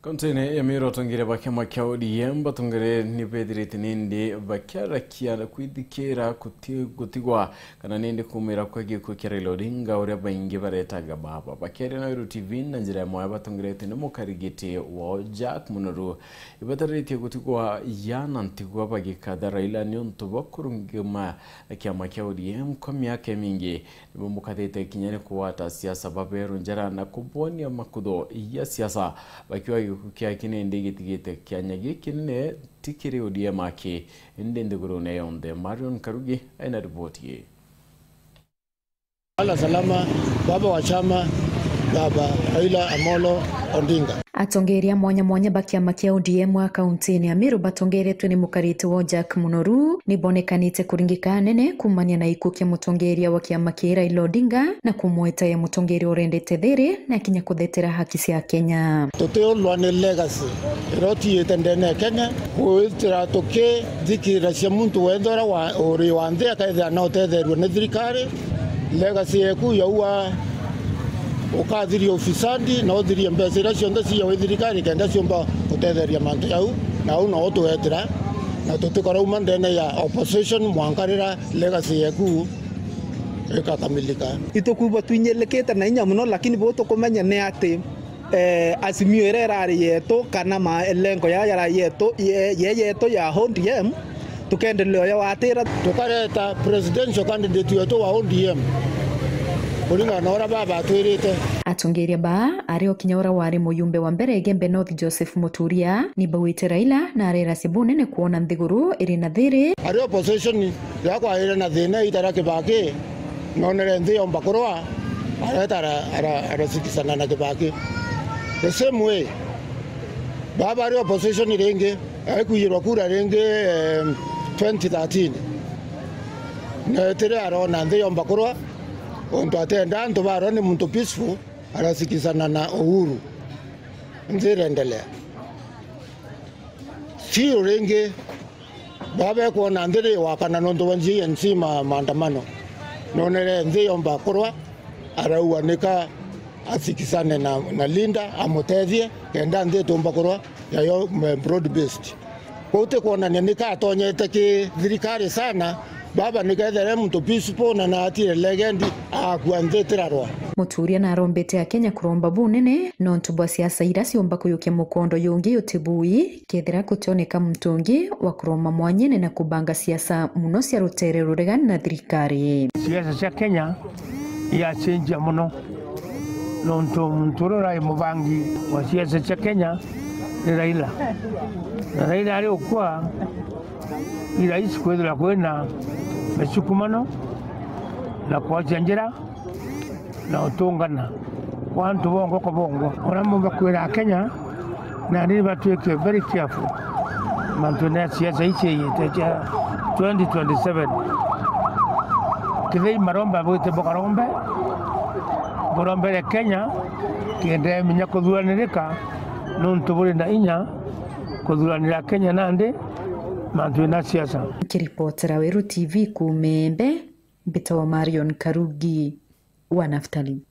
Kontene ya miro tongire bakia makia ODM batongere ni pedirite nindi bakia rakia kuidikera kutigwa kana nindi kumira kwa giko Raila Odinga ore baingi baretaga baba bakia na Nairobi TV na njira moya batongere tene mukarigite wa Jack Munoru ibatarite kutigwa yana ntigwa bagika da Raila nyonto bakurungima akia makia ODM kwa miaka mingi mukatete kinyane kuwata siasa baberu njara na kuboni ya makudo ya siasa bakiwa kukia kine ndege tigete kyanyage kinne tikiri ODM ake ndende gurune yonde Marion Karugi aina ripoti. Ala salama baba wa chama baba Raila Amolo Odinga atongeria mwanya bakia makia ODM wa kaunti ya Meru batongeretwe ni mukarite wa Jack Munoru nibonekanite kuringika nene kumania na ikukia mutongeria wa kiama kia Raila Odinga na kumweta ya mutongeri orendete there na kinya kudetera haki cia Kenya. Toteo lwane legacy roti yetendene Kenya kuitira toke dikira cia muntu wendora wa ori wande akaitha na otetherwe ne thirikari legacy yeku yaua ukadhiri ofisandi na odhiri mbese ira cionde cia withirikari kenda ciomba utetheria mantu yau na au no tuetira na tutikora umandene ya opposition mwankarira legacy yeku ikakamilika itukuba twinyelekete na inya muno lakini bo tukumenya ne ati Azimio erari yetu kana ma elengo ya yetu yeto ya ODM tukendelea ya watira tukareta presidential candidate yetu wa ODM Odinga na ora baba twirite atongeria ba ario kinyora wari muyumbe wa mbere Gembe North Joseph Muturia ni bawite Raila na arera sibunene kuona nthiguru iri na thiri ario opposition ya kwa ire na thina itara Kibaki nonere nthi omba kurwa ara sikisana na Kibaki the same way baba ario opposition ringi aikuyirwa kura ringi 2013 na tere arona nthi omba kurwa onto atenda nto baro ni muntu peaceful arasikizana na Uhuru nzirendelea sio renge baba kuona ndire wakana nondo wanji ensima maandamano nonere nziomba kurwa arauanika asikizane na Linda amutethie kenda nzitomba kurwa yayo broad based kote kuona nika atonyete ki thirikari sana baba nikaethere muntu peaceful na atire legendi akuanzetirarwa Muturia na rombete ya Kenya kuromba bunene no ntubwa siasa ira ciomba kuyukia mukondo yungi utibui kethira kutioneka mtungi wa kuroma mwanyene na kubanga siasa muno cia rutere ruregani na thirikari. Siasa cia Kenya ya change muno no nturo rai mubangi wa siasa cia Kenya ni Raila. Na Raila ari okwa iraisi kwethira kwena mesukumano na kwajanjira na utungana kwantu bongo ko bongo ora mumba kwera Kenya na ni batweke very careful mantone siasa ichi yeteja 2027 kidei maromba bote bokarombe borombe Kenya kende minya kudhuranirika nuntu buri na inya kudhuranira Kenya nande mantu na siasa. Kiripotera Nairobi TV kumembe Bitawa Marion Karugi wa Naftali.